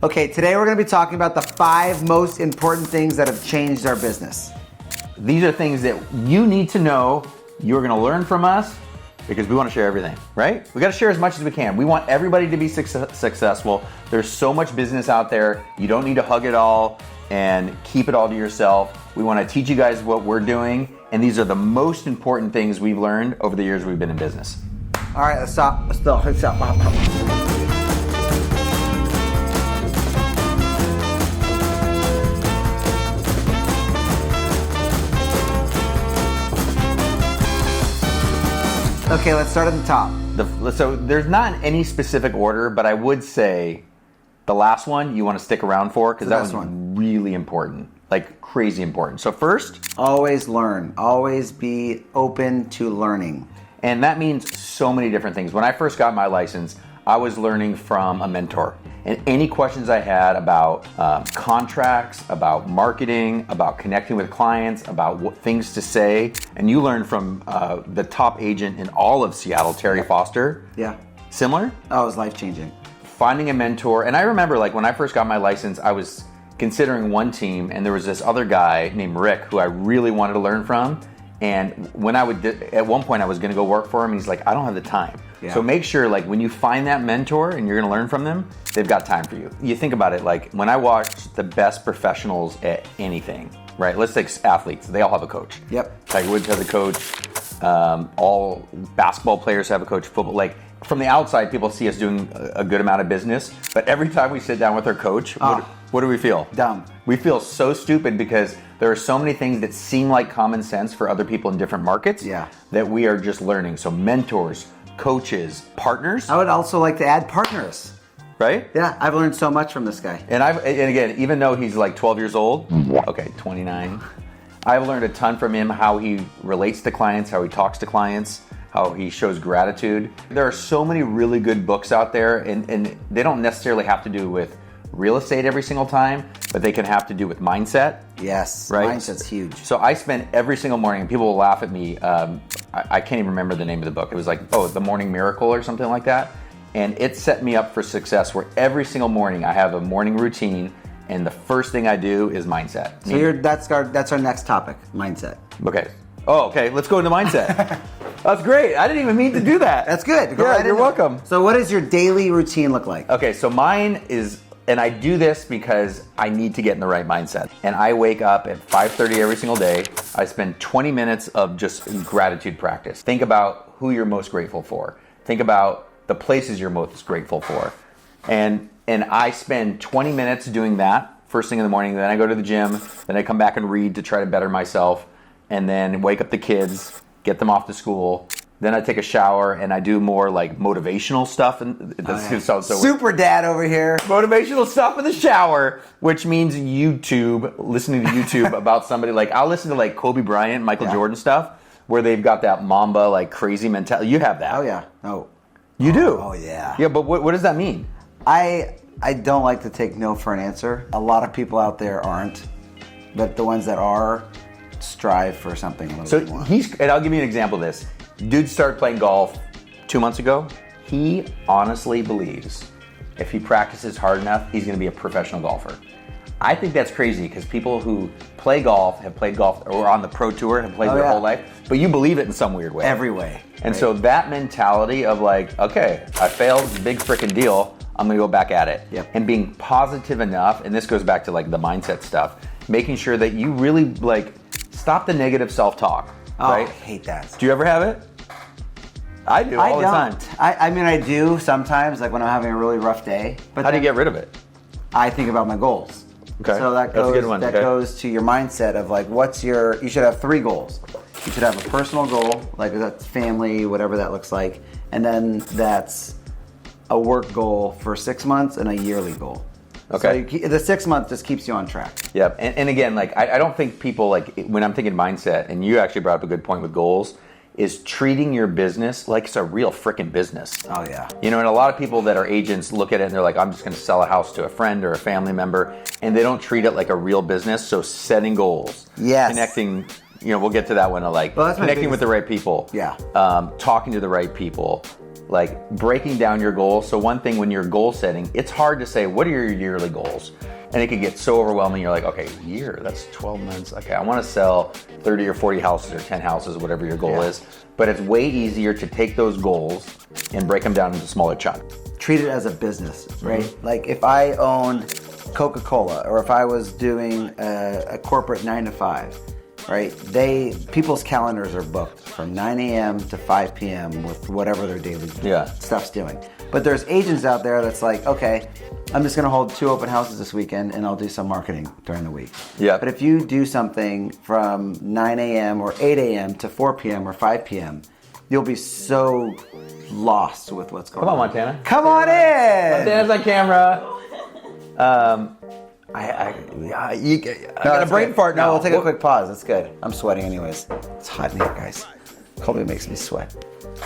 Okay, today we're going to be talking about the 5 most important things that have changed our business. These are things that you need to know, you're going to learn from us, because we want to share everything, right? We got to share as much as we can. We want everybody to be successful. There's so much business out there. You don't need to hug it all and keep it all to yourself. We want to teach you guys what we're doing, and these are the most important things we've learned over the years we've been in business. All right, let's stop. Let's stop. Okay, let's start at the top. So there's not any specific order, but I would say the last one you want to stick around for, because that was really important, like crazy important. So first, always learn. Always be open to learning. And that means so many different things. When I first got my license, I was learning from a mentor. And any questions I had about contracts, about marketing, about connecting with clients, about what things to say, and you learn from the top agent in all of Seattle, Terry Foster. Yeah. Similar? Oh, it was life-changing. Finding a mentor. And I remember, like, when I first got my license, I was considering one team, and there was this other guy named Rick who I really wanted to learn from. And when at one point I was going to go work for him, and he's like, I don't have the time. Yeah. So make sure, like, when you find that mentor and you're going to learn from them, they've got time for you. You think about it, like, when I watch the best professionals at anything, right? Let's take athletes. They all have a coach. Yep. Tiger Woods has a coach. All basketball players have a coach. Football, like, from the outside, people see us doing a good amount of business. But every time we sit down with our coach, what do we feel? Dumb. We feel so stupid because there are so many things that seem like common sense for other people in different markets that we are just learning. So mentors, coaches, partners. I would also like to add partners. Right? Yeah, I've learned so much from this guy. And again, even though he's like 12 years old, 29, I've learned a ton from him, how he relates to clients, how he talks to clients, how he shows gratitude. There are so many really good books out there, and they don't necessarily have to do with real estate every single time, but they can have to do with mindset. Yes, right? Mindset's huge. So I spend every single morning, and people will laugh at me, I can't even remember the name of the book. It was like, The Morning Miracle or something like that. And it set me up for success, where every single morning I have a morning routine, and the first thing I do is mindset. So that's our next topic, mindset. Okay. Oh, okay. Let's go into mindset. That's great. I didn't even mean to do that. That's good. You're welcome. So what does your daily routine look like? Okay, so mine is, and I do this because I need to get in the right mindset. And I wake up at 5:30 every single day. I spend 20 minutes of just gratitude practice. Think about who you're most grateful for. Think about the places you're most grateful for. And I spend 20 minutes doing that first thing in the morning. Then I go to the gym. Then I come back and read to try to better myself. And then wake up the kids, get them off to school. Then I take a shower and I do more like motivational stuff. And Super dad over here. Motivational stuff in the shower, which means YouTube, listening to YouTube about somebody. Like, I'll listen to like Kobe Bryant, Michael Jordan stuff, where they've got that Mamba, like crazy mentality. You have that. Oh, yeah. Oh. You do? Oh, yeah. Yeah, but what does that mean? I don't like to take no for an answer. A lot of people out there aren't, but the ones that are strive for something a little bit more. And I'll give you an example of this. Dude started playing golf 2 months ago. He honestly believes if he practices hard enough, he's going to be a professional golfer. I think that's crazy, because people who play golf, have played golf, or on the pro tour, have played their whole life, but you believe it in some weird way. Every way. And so that mentality of like, okay, I failed, big freaking deal, I'm going to go back at it. Yep. And being positive enough, and this goes back to like the mindset stuff, making sure that you really like stop the negative self-talk. Right? I hate that. Do you ever have it? I do all the time. I mean, I do sometimes, like when I'm having a really rough day. But how do you get rid of it? I think about my goals. Okay. So that goes to your mindset of like, you should have 3 goals. You should have a personal goal, like that's family, whatever that looks like. And then that's a work goal for 6 months and a yearly goal. Okay. So the 6 month just keeps you on track. Yep. And again, like I don't think people, like when I'm thinking mindset, and you actually brought up a good point with goals, is treating your business like it's a real freaking business. Oh yeah. You know, and a lot of people that are agents look at it and they're like, I'm just going to sell a house to a friend or a family member, and they don't treat it like a real business. So setting goals, connecting, we'll get to that one, like connecting with the right people, talking to the right people, like breaking down your goals. So one thing when you're goal setting, it's hard to say, what are your yearly goals? And it can get so overwhelming. You're like, okay, year, that's 12 months. Okay, I want to sell 30 or 40 houses or 10 houses, whatever your goal is. But it's way easier to take those goals and break them down into smaller chunks. Treat it as a business, right? Like if I owned Coca-Cola, or if I was doing a corporate 9 to 5, right? People's calendars are booked from 9 a.m. to 5 p.m. with whatever their daily stuff's doing. But there's agents out there that's like, okay, I'm just going to hold 2 open houses this weekend and I'll do some marketing during the week. Yeah. But if you do something from 9 a.m. or 8 a.m. to 4 p.m. or 5 p.m., you'll be so lost with what's going on. Come on, Montana. Come on in! Montana's on camera. I got a brain fart now. No, we'll take a quick pause. That's good. I'm sweating anyways. It's hot in here, guys. Cold makes me sweat.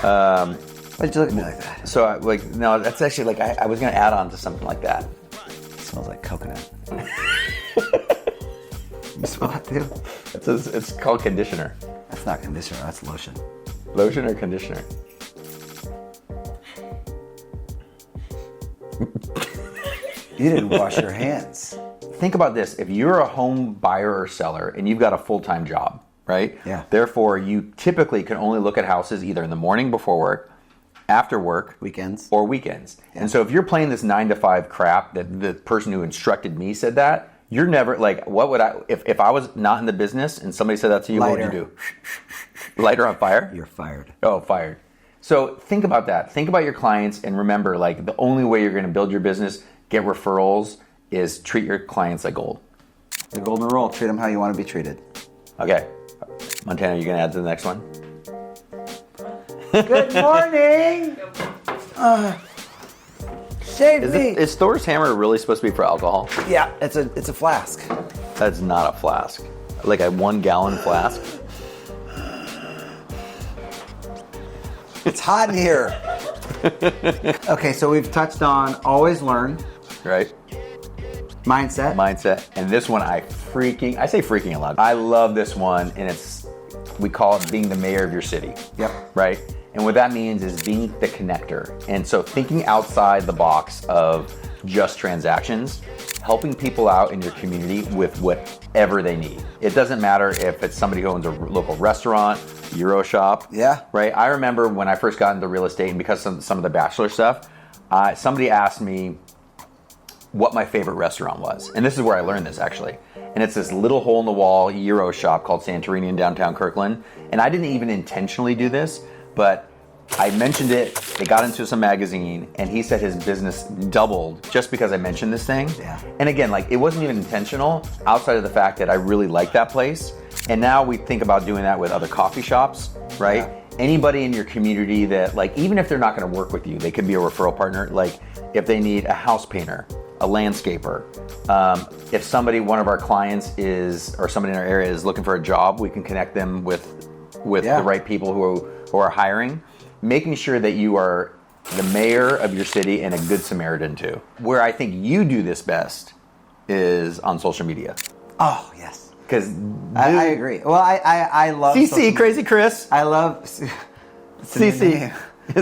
Why'd you look at me like that? So, no, that's actually I was going to add on to something like that. It smells like coconut. You smell that too? It's called conditioner. That's not conditioner. That's lotion. Lotion or conditioner? You didn't wash your hands. Think about this. If you're a home buyer or seller and you've got a full-time job, right? Yeah. Therefore, you typically can only look at houses either in the morning before work, after work, weekends, or weekends. Yeah. And so if you're playing this 9 to 5 crap that the person who instructed me said that, you're never what would I, if I was not in the business and somebody said that to you, Lighter. What would you do? Lighter on fire? You're fired. Oh, fired. So think about that. Think about your clients and remember, the only way you're going to build your business, get referrals, is treat your clients like gold. The golden rule, treat them how you want to be treated. Okay. Montana, you going to add to the next one? Good morning! Save me! Is Thors Hammer really supposed to be for alcohol? Yeah, it's a flask. That's not a flask. Like a 1 gallon flask? It's hot in here. Okay, so we've touched on always learn. Right. Mindset. And this one I say freaking a lot. I love this one, and we call it being the mayor of your city. Yep. Right? And what that means is being the connector. And so thinking outside the box of just transactions, helping people out in your community with whatever they need. It doesn't matter if it's somebody who owns a local restaurant, Euro shop. Yeah. Right? I remember when I first got into real estate, and because of some of the bachelor stuff, somebody asked me what my favorite restaurant was. And this is where I learned this, actually. And it's this little hole-in-the-wall Euro shop called Santorini in downtown Kirkland. And I didn't even intentionally do this, but I mentioned it, it got into some magazine, and he said his business doubled just because I mentioned this thing. Yeah. And again, it wasn't even intentional outside of the fact that I really like that place. And now we think about doing that with other coffee shops, right? Yeah. Anybody in your community that, even if they're not going to work with you, they could be a referral partner. If they need a house painter, a landscaper, if one of our clients or somebody in our area is looking for a job, we can connect them with the right people who are hiring. Making sure that you are the mayor of your city and a good Samaritan too. Where I think you do this best is on social media. Oh, yes. Because I agree. Well, I love CC, Crazy Chris. I love CC.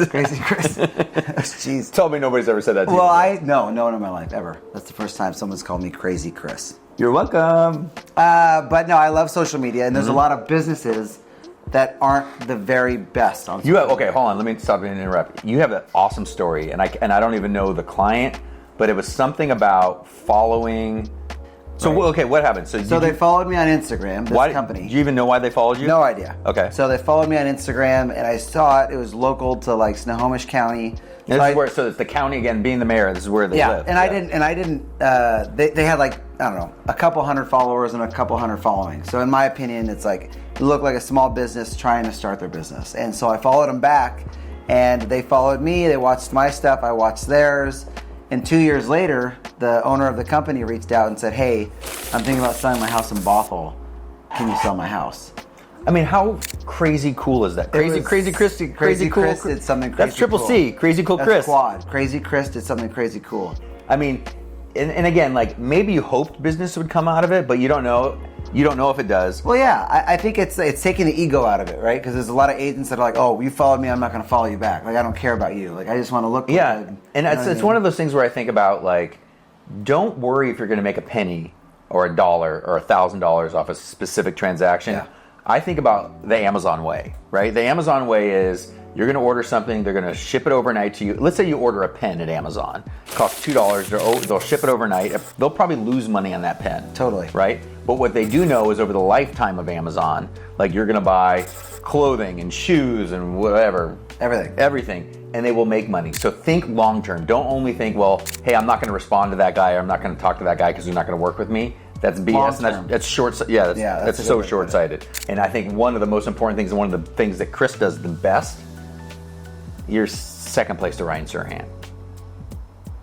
Crazy Chris. Jeez. Tell me nobody's ever said that to you. Well, no one in my life, ever. That's the first time someone's called me Crazy Chris. You're welcome. But no, I love social media, and there's a lot of businesses that aren't the very best on social media. Okay, hold on. Let me stop and interrupt. You have an awesome story, and I don't even know the client, but it was something about following. So, right. Okay, what happened? So they followed me on Instagram, this company. Do you even know why they followed you? No idea. Okay. So they followed me on Instagram, and I saw it. It was local to Snohomish County. So it's the county, again, being the mayor, this is where they live. And I didn't, they had I don't know, a couple hundred followers and a couple hundred following. So in my opinion, it's it looked like a small business trying to start their business. And so I followed them back, and they followed me, they watched my stuff, I watched theirs. And 2 years later, the owner of the company reached out and said, hey, I'm thinking about selling my house in Bothell. Can you sell my house? I mean, how crazy cool is that? Crazy Chris did something crazy. That's triple cool. C, Crazy Cool That's Chris. Quad. Crazy Chris did something crazy cool. I mean, and again, maybe you hoped business would come out of it, but you don't know. You don't know if it does. Well, yeah, I think it's taking the ego out of it, right? Because there's a lot of agents that are like, oh, you followed me, I'm not going to follow you back. Like, I don't care about you. Like, I just want to look. Yeah, good. And it's one of those things where I think about, like, don't worry if you're going to make a penny or $1 or $1,000 off a specific transaction. Yeah. I think about the Amazon way, right? The Amazon way is you're going to order something, they're going to ship it overnight to you. Let's say you order a pen at Amazon. It costs $2. They'll ship it overnight. They'll probably lose money on that pen. Totally. Right? But what they do know is over the lifetime of Amazon, like you're going to buy clothing and shoes and whatever. Everything. And they will make money. So think long term. Don't only think, well, hey, I'm not going to respond to that guy or I'm not going to talk to that guy because he's not going to work with me. That's BS. And that's short. Yeah, that's so short-sighted. And I think one of the most important things and one of the things that Chris does the best, you're second place to Ryan Serhant.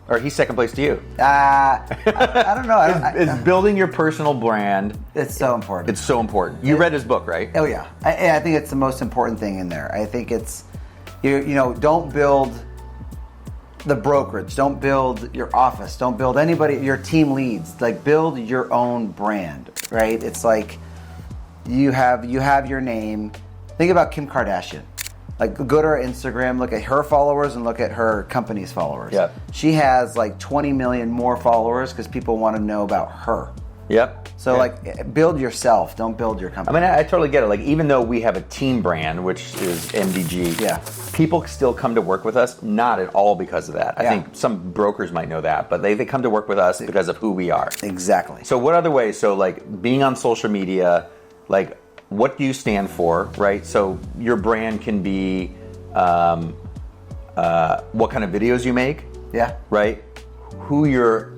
Or he's second place to you. I don't know. It's building your personal brand. It's so important. It's so important. You read his book, right? Oh, yeah. I think it's the most important thing in there. I think it's, don't build the brokerage. Don't build your office. Don't build anybody, your team leads. Like, build your own brand, right? It's like you have your name. Think about Kim Kardashian. Like, go to her Instagram, look at her followers and look at her company's followers. Yep. She has like 20 million more followers because people want to know about her. Yep. So like, build yourself. Don't build your company. I mean, I totally get it. Like, even though we have a team brand, which is MDG, people still come to work with us, not at all because of that. I think some brokers might know that, but they come to work with us because of who we are. Exactly. So what other ways? So like being on social media, like what do you stand for, right? So your brand can be what kind of videos you make, right? Who your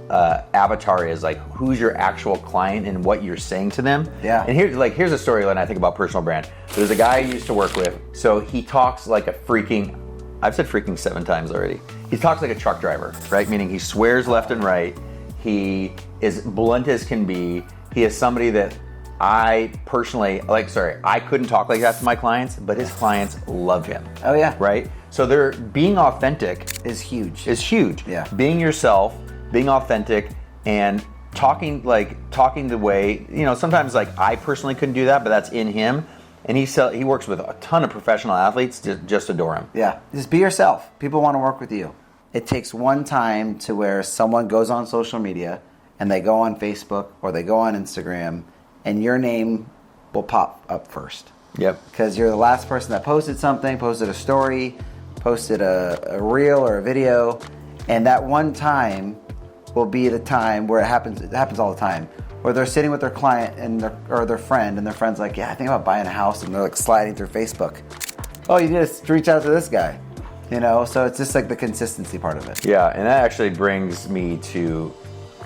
avatar is, like who's your actual client and what you're saying to them. And here's a story when I think about personal brand. There's a guy I used to work with. So he talks like a freaking, I've said freaking 7 times already. He talks like a truck driver, right? Meaning he swears left and right. He is blunt as can be. He is somebody that I personally, I couldn't talk like that to my clients, but his clients love him. Oh yeah. Right? So they're being authentic is huge. Yeah. Being yourself, being authentic, and talking the way, sometimes like I personally couldn't do that, but that's in him. And he works with a ton of professional athletes, just adore him. Yeah. Just be yourself. People want to work with you. It takes one time to where someone goes on social media and they go on Facebook or they go on Instagram and your name will pop up first. Yep. Because you're the last person that posted something, posted a story, posted a reel or a video, and that one time will be the time where it happens all the time, where they're sitting with their client or their friend, and their friend's like, yeah, I think about buying a house, and they're like sliding through Facebook. Oh, you just reach out to this guy. So it's just like the consistency part of it. Yeah, and that actually brings me to,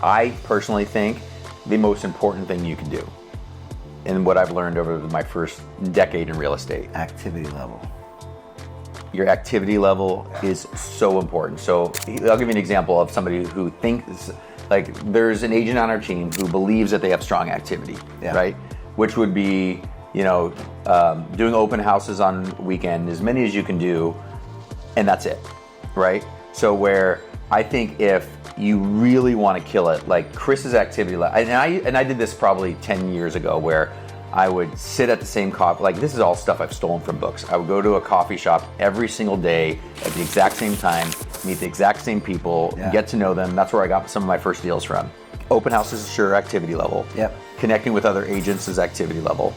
I personally think, the most important thing you can do. And what I've learned over my first decade in real estate. Activity level. Your activity level is so important. So I'll give you an example of somebody who thinks, like there's an agent on our team who believes that they have strong activity, right? Which would be, doing open houses on weekend, as many as you can do, and that's it, right? So where I think if you really want to kill it, like Chris's activity level, and I did this probably 10 years ago where I would sit at the same coffee, like this is all stuff I've stolen from books. I would go to a coffee shop every single day at the exact same time, meet the exact same people, get to know them. That's where I got some of my first deals from. Open houses is sure activity level. Connecting with other agents is activity level,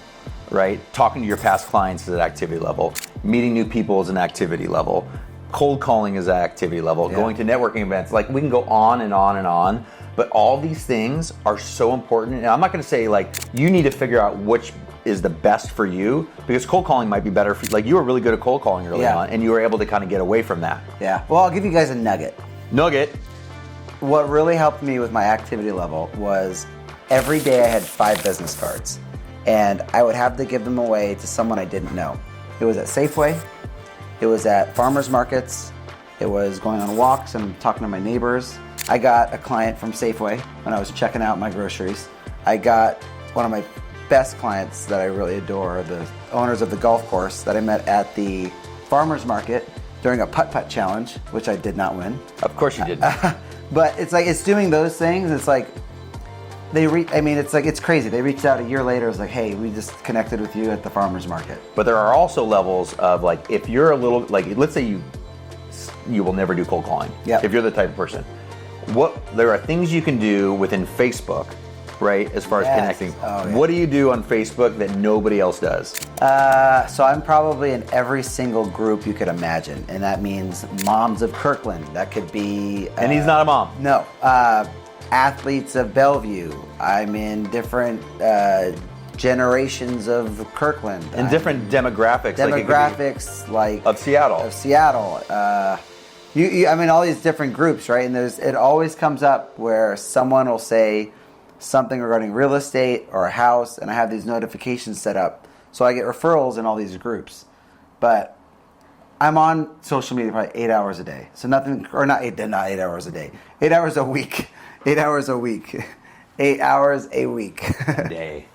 right? Talking to your past clients is an activity level. Meeting new people is an activity level. Cold calling is an activity level. Going to networking events, like we can go on and on and on. But all these things are so important. And I'm not going to say like you need to figure out which is the best for you, because cold calling might be better for you. Like you were really good at cold calling early on, and you were able to kind of get away from that. Yeah. Well, I'll give you guys a nugget. What really helped me with my activity level was every day I had 5 business cards, and I would have to give them away to someone I didn't know. It was at Safeway. It was at farmers markets. It was going on walks and talking to my neighbors. I got a client from Safeway when I was checking out my groceries. I got one of my best clients that I really adore, the owners of the golf course that I met at the farmers market during a putt-putt challenge, which I did not win. Of course you did. But it's like, it's doing those things. It's like, it's crazy. They reached out a year later. It was like, hey, we just connected with you at the farmer's market. But there are also levels of like, if you're a little, like, let's say you will never do cold calling. Yeah. If you're the type of person. There are things you can do within Facebook, right, as far as connecting. Oh, yeah. What do you do on Facebook that nobody else does? So I'm probably in every single group you could imagine, and that means moms of Kirkland. That could be... And he's not a mom. No. Athletes of Bellevue. I'm in different generations of Kirkland. And different demographics. Demographics, of Seattle. Of Seattle. All these different groups, right? And it always comes up where someone will say something regarding real estate or a house, and I have these notifications set up. So I get referrals in all these groups. But I'm on social media probably 8 hours a day. So not 8 hours a day. 8 hours a week. 8 hours a week. 8 hours a week. Day.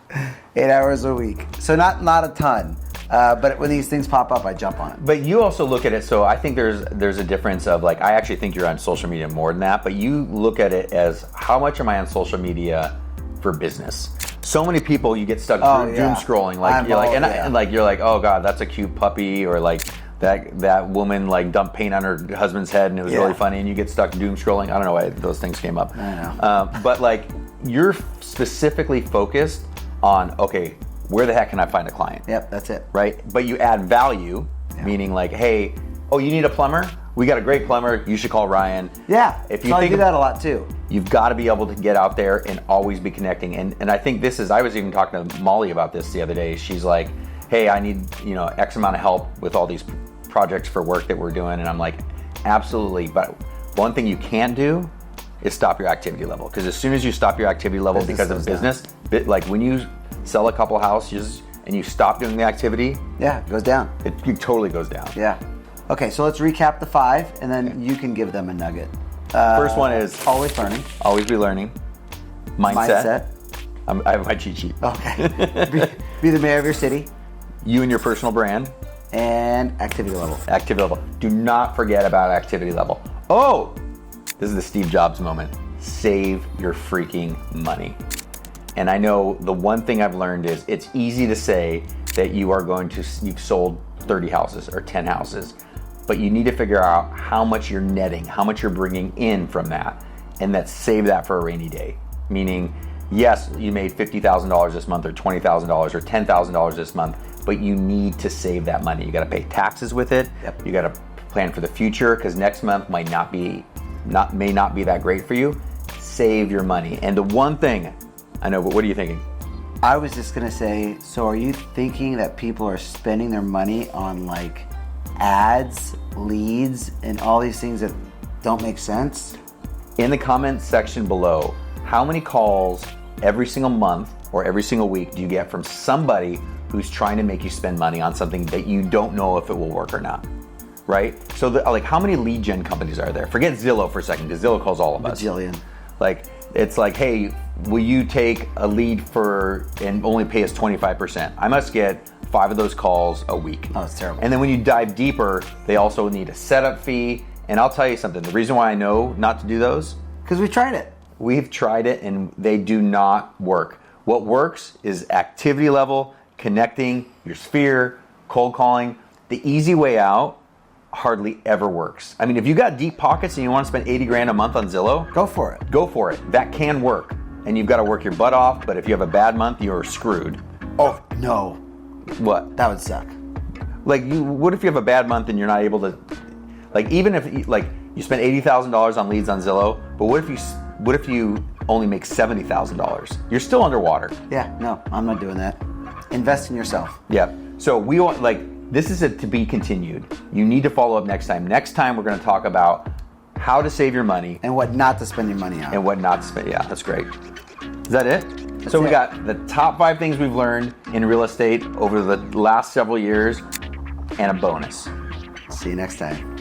8 hours a week. So not a ton. But when these things pop up, I jump on it. But you also look at it, so I think there's a difference of like, I actually think you're on social media more than that, but you look at it as how much am I on social media for business? So many people, you get stuck doom scrolling, like you're like, oh God, that's a cute puppy, or like that woman like dumped paint on her husband's head and it was really funny, and you get stuck doom scrolling. I don't know why those things came up. I know. But like, you're specifically focused on, okay, where the heck can I find a client? Yep, that's it. Right? But you add value, meaning like, hey, you need a plumber? We got a great plumber. You should call Ryan. Yeah, I do that a lot too. You've got to be able to get out there and always be connecting. And I think I was even talking to Molly about this the other day. She's like, hey, I need, X amount of help with all these projects for work that we're doing. And I'm like, absolutely. But one thing you can't do is stop your activity level. Because as soon as you stop your activity level because of business, like when you sell a couple houses and you stop doing the activity, it goes down. It totally goes down. Yeah. Okay, so let's recap the 5, and then you can give them a nugget. First one is always learning. Always be learning. Mindset. I have my cheat sheet. Okay. be the mayor of your city. You and your personal brand. And activity level. Activity level. Do not forget about activity level. Oh, this is the Steve Jobs moment. Save your freaking money. And I know the one thing I've learned is it's easy to say that you've sold 30 houses or 10 houses, but you need to figure out how much you're netting, how much you're bringing in from that, and save that for a rainy day. Meaning, yes, you made $50,000 this month or $20,000 or $10,000 this month, but you need to save that money. You got to pay taxes with it. Yep. You got to plan for the future because next month may not be that great for you. Save your money. And the one thing I know, but what are you thinking? I was just going to say, so are you thinking that people are spending their money on like ads, leads, and all these things that don't make sense? In the comments section below, how many calls every single month or every single week do you get from somebody who's trying to make you spend money on something that you don't know if it will work or not? Right? So how many lead gen companies are there? Forget Zillow for a second, because Zillow calls all of us. Bajillion. Like, it's like, hey, will you take a lead and only pay us 25%? I must get 5 of those calls a week. Oh, it's terrible. And then when you dive deeper, they also need a setup fee. And I'll tell you something, the reason why I know not to do those, because we tried it. We've tried it and they do not work. What works is activity level, connecting, your sphere, cold calling. The easy way out hardly ever works. I mean, if you got deep pockets and you want to spend 80 grand a month on Zillow, go for it. Go for it. That can work. And you've got to work your butt off, but if you have a bad month, you're screwed. Oh, no. What? That would suck. Like, what if you have a bad month and you're not able to, like, even if you spend $80,000 on leads on Zillow, but what if you only make $70,000? You're still underwater. Yeah, no, I'm not doing that. Invest in yourself. Yeah. So we want, this is to be continued. You need to follow up next time. Next time we're going to talk about how to save your money. And what not to spend your money on. And what not to spend. Yeah, that's great. Is that it? So we got the top 5 things we've learned in real estate over the last several years and a bonus. See you next time.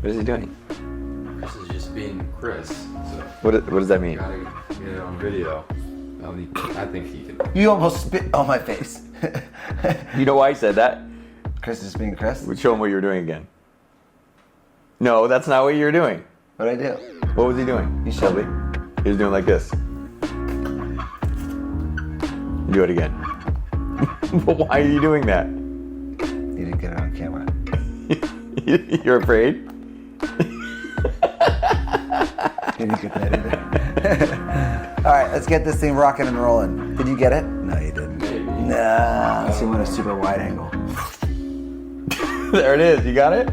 What is he doing? Chris is just being Chris. So What does that mean? gotta get it on video. I think he can. You almost spit on my face. You know why I said that? Chris is being Chris. Show him what you're doing again. No, that's not what you're doing. What'd I do? What was he doing? You showed me. He was doing like this. Do it again. But why are you doing that? You didn't get it on camera. You're afraid? You didn't get that either. All right, let's get this thing rocking and rolling. Did you get it? No, you didn't. Nah. Let's see what a super wide angle. There it is. You got it?